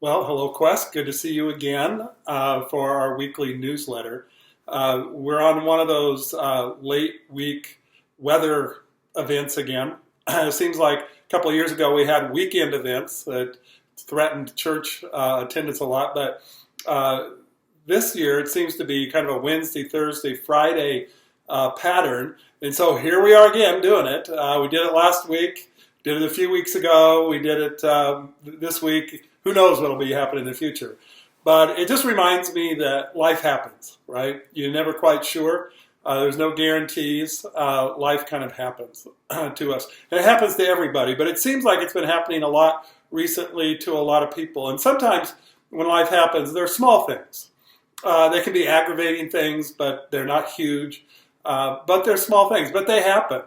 Well, hello, Quest. Good to see you again for our weekly newsletter. We're on one of those late week weather events again. It seems like a couple of years ago we had weekend events that threatened church attendance a lot, but this year it seems to be kind of a Wednesday, Thursday, Friday pattern. And so here we are again doing it. We did it last week, did it a few weeks ago, we did it this week. Who knows what will be happening in the future? But it just reminds me that life happens, right? You're never quite sure. There's no guarantees. Life kind of happens to us. And it happens to everybody, but it seems like it's been happening a lot recently to a lot of people. And sometimes when life happens, they're small things. They can be aggravating things, but they're not huge. But they're small things, but they happen.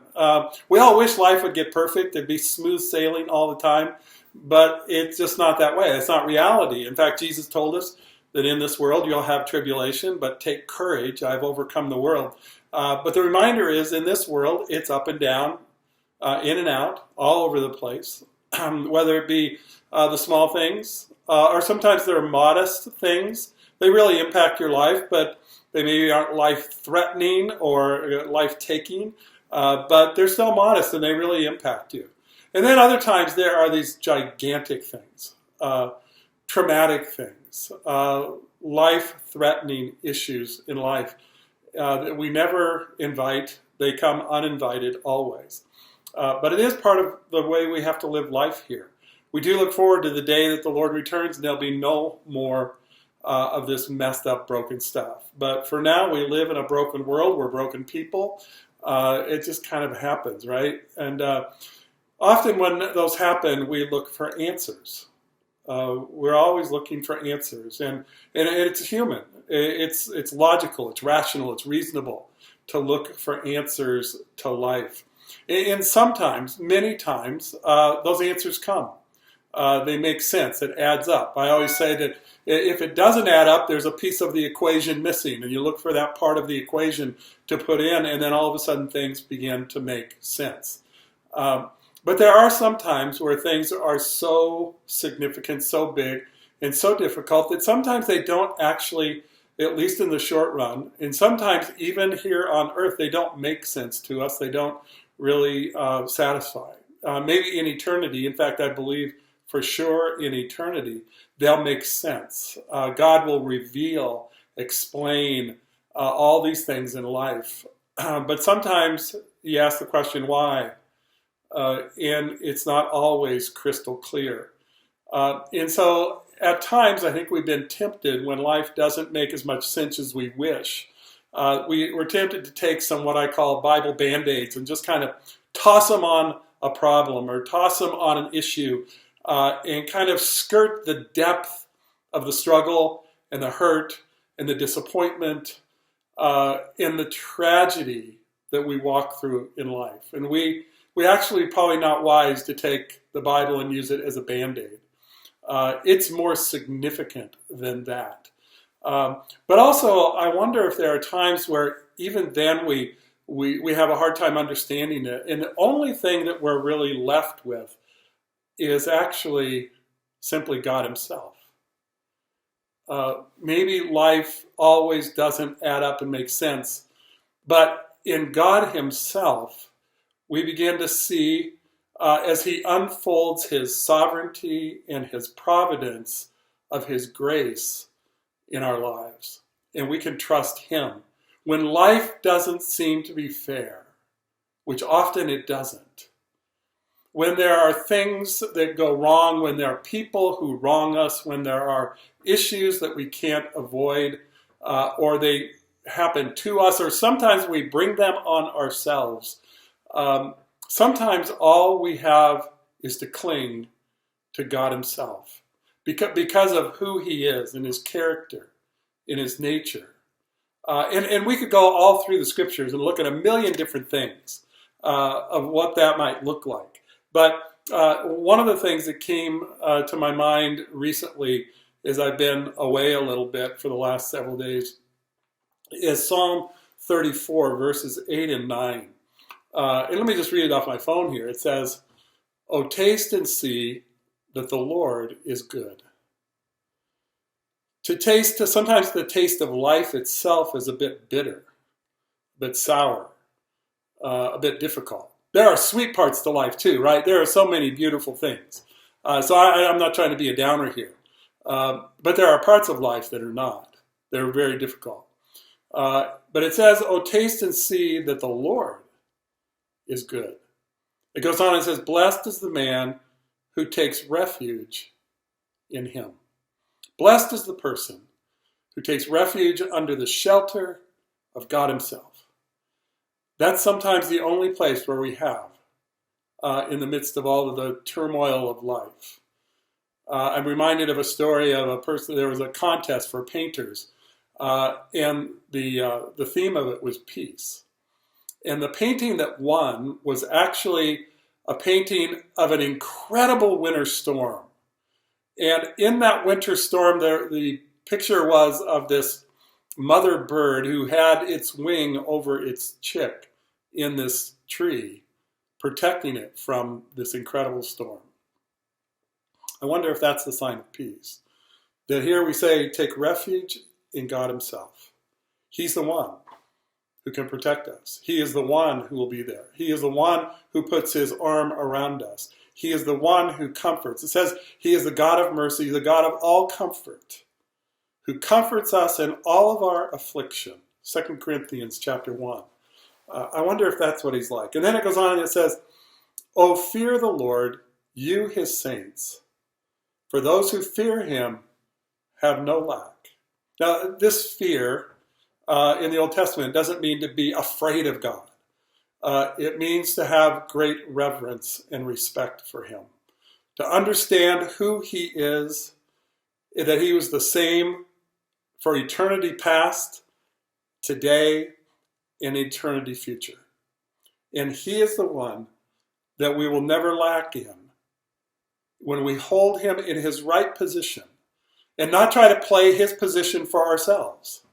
We all wish life would get perfect. It'd be smooth sailing all the time. But it's just not that way. It's not reality. In fact, Jesus told us that in this world you'll have tribulation, but take courage. I've overcome the world. But the reminder is in this world, it's up and down, in and out, all over the place. Whether it be the small things, or sometimes they're modest things. They really impact your life, but they maybe aren't life-threatening or life-taking. But they're still modest and they really impact you. And then other times there are these gigantic things, traumatic things, life-threatening issues in life that we never invite. They come uninvited always. But it is part of the way we have to live life here. We do look forward to the day that the Lord returns and there'll be no more of this messed up, broken stuff. But for now, we live in a broken world. We're broken people. It just kind of happens, right? And often when those happen, we look for answers. We're always looking for answers, and it's human. It's logical, it's rational, it's reasonable to look for answers to life. And sometimes, many times, those answers come. They make sense. It adds up. I always say that if it doesn't add up, there's a piece of the equation missing, and you look for that part of the equation to put in, and then all of a sudden things begin to make sense. But there are some times where things are so significant, so big, and so difficult that sometimes they don't actually, at least in the short run, and sometimes even here on earth, they don't make sense to us. They don't really satisfy. Maybe in eternity, in fact, I believe for sure in eternity, they'll make sense. God will reveal, explain all these things in life. But sometimes you ask the question, why? And it's not always crystal clear. And so at times I think we've been tempted when life doesn't make as much sense as we wish. We're tempted to take some what I call Bible Band-Aids and just kind of toss them on a problem or toss them on an issue and kind of skirt the depth of the struggle and the hurt and the disappointment and the tragedy that we walk through in life. And we actually probably not wise to take the Bible and use it as a Band-Aid. It's more significant than that. But also, I wonder if there are times where even then we have a hard time understanding it. And the only thing that we're really left with is actually simply God himself. Maybe life always doesn't add up and make sense, but in God himself, we begin to see as he unfolds his sovereignty and his providence of his grace in our lives. And we can trust him. When life doesn't seem to be fair, which often it doesn't, when there are things that go wrong, when there are people who wrong us, when there are issues that we can't avoid, or they happen to us, or sometimes we bring them on ourselves, sometimes all we have is to cling to God himself because of who he is and his character, in his nature. And we could go all through the scriptures and look at a million different things of what that might look like. But one of the things that came to my mind recently as I've been away a little bit for the last several days is Psalm 34, verses 8 and 9. And let me just read it off my phone here. It says, "Oh, taste and see that the Lord is good. Sometimes the taste of life itself is a bit bitter, a bit sour, a bit difficult. There are sweet parts to life too, right? There are so many beautiful things. So I'm not trying to be a downer here. But there are parts of life that are not. They're very difficult. But it says, "Oh, taste and see that the Lord is good." It goes on and says, "Blessed is the man who takes refuge in him." Blessed is the person who takes refuge under the shelter of God himself. That's sometimes the only place where we have in the midst of all of the turmoil of life. I'm reminded of a story of a person. There was a contest for painters, and the theme of it was peace. And the painting that won was actually a painting of an incredible winter storm. And in that winter storm, the picture was of this mother bird who had its wing over its chick in this tree, protecting it from this incredible storm. I wonder if that's the sign of peace. That here we say, take refuge in God himself. He's the one who can protect us. He is the one who will be there. He is the one who puts his arm around us. He is the one who comforts. It says he is the God of mercy, the God of all comfort, who comforts us in all of our affliction. 2 Corinthians chapter 1. I wonder if that's what he's like. And then it goes on and it says, "Oh, fear the Lord, you his saints, for those who fear him have no lack." Now, this fear in the Old Testament doesn't mean to be afraid of God. It means to have great reverence and respect for him, to understand who he is, that he was the same for eternity past, today, and eternity future. And he is the one that we will never lack in when we hold him in his right position and not try to play his position for ourselves,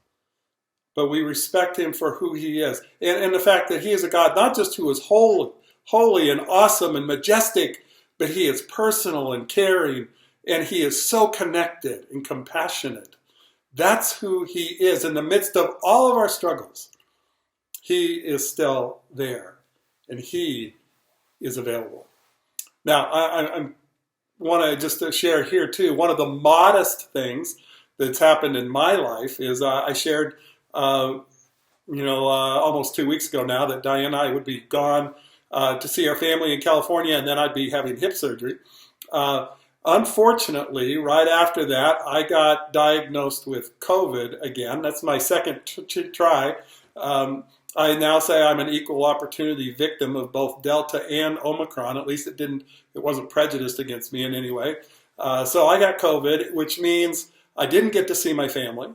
but we respect him for who he is. And the fact that he is a God not just who is holy and awesome and majestic, but he is personal and caring, and he is so connected and compassionate. That's who he is. In the midst of all of our struggles, he is still there, and he is available. Now, I want to just share here too, one of the modest things that's happened in my life is I shared almost 2 weeks ago now that Diane and I would be gone to see our family in California, and then I'd be having hip surgery. Unfortunately, right after that, I got diagnosed with COVID again. That's my second try. I now say I'm an equal opportunity victim of both Delta and Omicron. At least it wasn't prejudiced against me in any way. So I got COVID, which means I didn't get to see my family.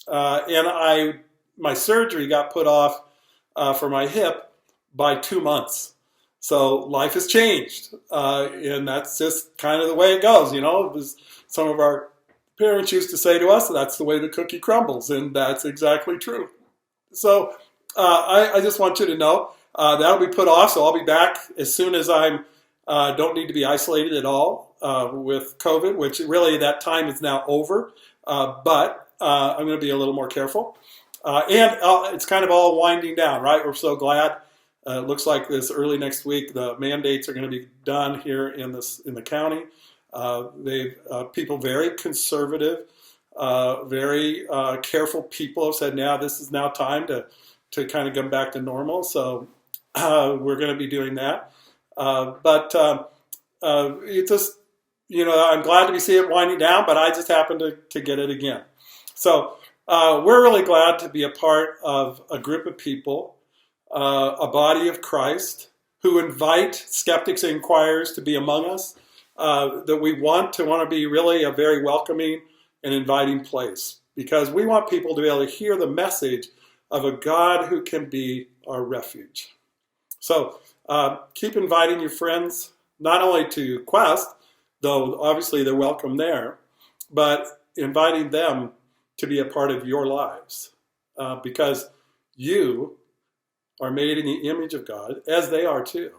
And my surgery got put off for my hip by 2 months. So life has changed, and that's just kind of the way it goes. Some of our parents used to say to us, "That's the way the cookie crumbles," and that's exactly true. So I just want you to know that'll be put off. So I'll be back as soon as I don't need to be isolated at all with COVID, which really that time is now over. But I'm going to be a little more careful. And it's kind of all winding down, right? We're so glad. It looks like this early next week, the mandates are going to be done here in the county. People very conservative, very careful people have said, this is now time to kind of come back to normal. So we're going to be doing that. But it just, I'm glad to see it winding down, but I just happened to get it again. So we're really glad to be a part of a group of people, a body of Christ, who invite skeptics and inquirers to be among us, that we want to be really a very welcoming and inviting place, because we want people to be able to hear the message of a God who can be our refuge. So keep inviting your friends, not only to Quest, though obviously they're welcome there, but inviting them to be a part of your lives, because you are made in the image of God, as they are too.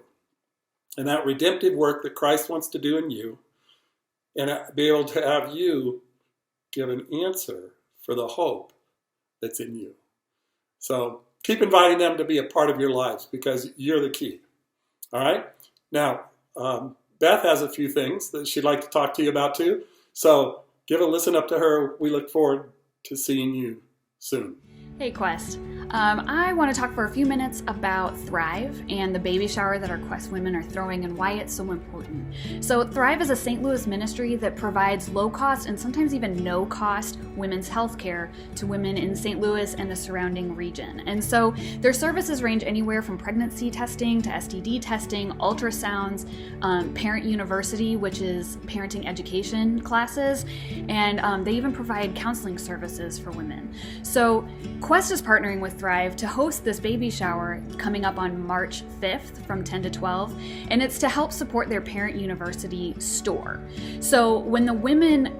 And that redemptive work that Christ wants to do in you, and be able to have you give an answer for the hope that's in you. So keep inviting them to be a part of your lives because you're the key. All right? Now, Beth has a few things that she'd like to talk to you about too. So give a listen up to her. We look forward to seeing you soon. Hey Quest, I want to talk for a few minutes about Thrive and the baby shower that our Quest women are throwing and why it's so important. So Thrive is a St. Louis ministry that provides low cost and sometimes even no cost women's health care to women in St. Louis and the surrounding region. And so their services range anywhere from pregnancy testing to STD testing, ultrasounds, Parent University, which is parenting education classes, and they even provide counseling services for women. So Quest is partnering with Thrive to host this baby shower coming up on March 5th from 10 to 12, and it's to help support their Parent University store. So when the women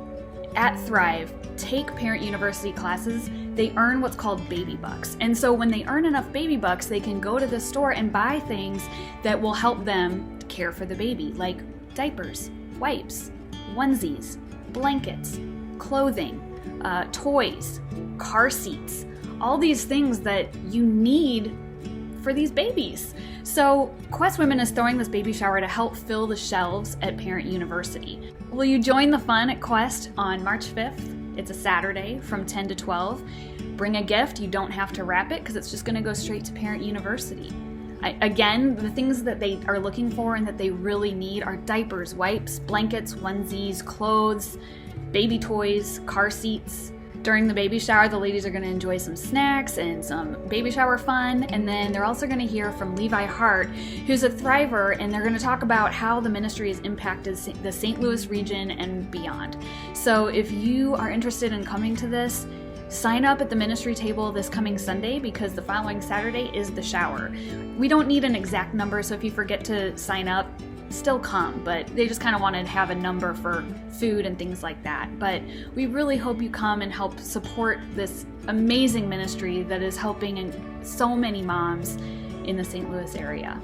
at Thrive take Parent University classes, they earn what's called baby bucks. And so when they earn enough baby bucks, they can go to the store and buy things that will help them care for the baby, like diapers, wipes, onesies, blankets, clothing, toys, car seats, all these things that you need for these babies. So Quest Women is throwing this baby shower to help fill the shelves at Parent University. Will you join the fun at Quest on March 5th? It's a Saturday from 10 to 12. Bring a gift. You don't have to wrap it because it's just going to go straight to Parent University. Again, the things that they are looking for and that they really need are diapers, wipes, blankets, onesies, clothes, baby toys, car seats. During the baby shower, the ladies are going to enjoy some snacks and some baby shower fun, and then they're also going to hear from Levi Hart, who's a Thriver, and they're going to talk about how the ministry has impacted the St. Louis region and beyond. So if you are interested in coming to this, sign up at the ministry table this coming Sunday because the following Saturday is the shower. We don't need an exact number, so if you forget to sign up, still come, but they just kind of wanted to have a number for food and things like that. But we really hope you come and help support this amazing ministry that is helping so many moms in the St. Louis area.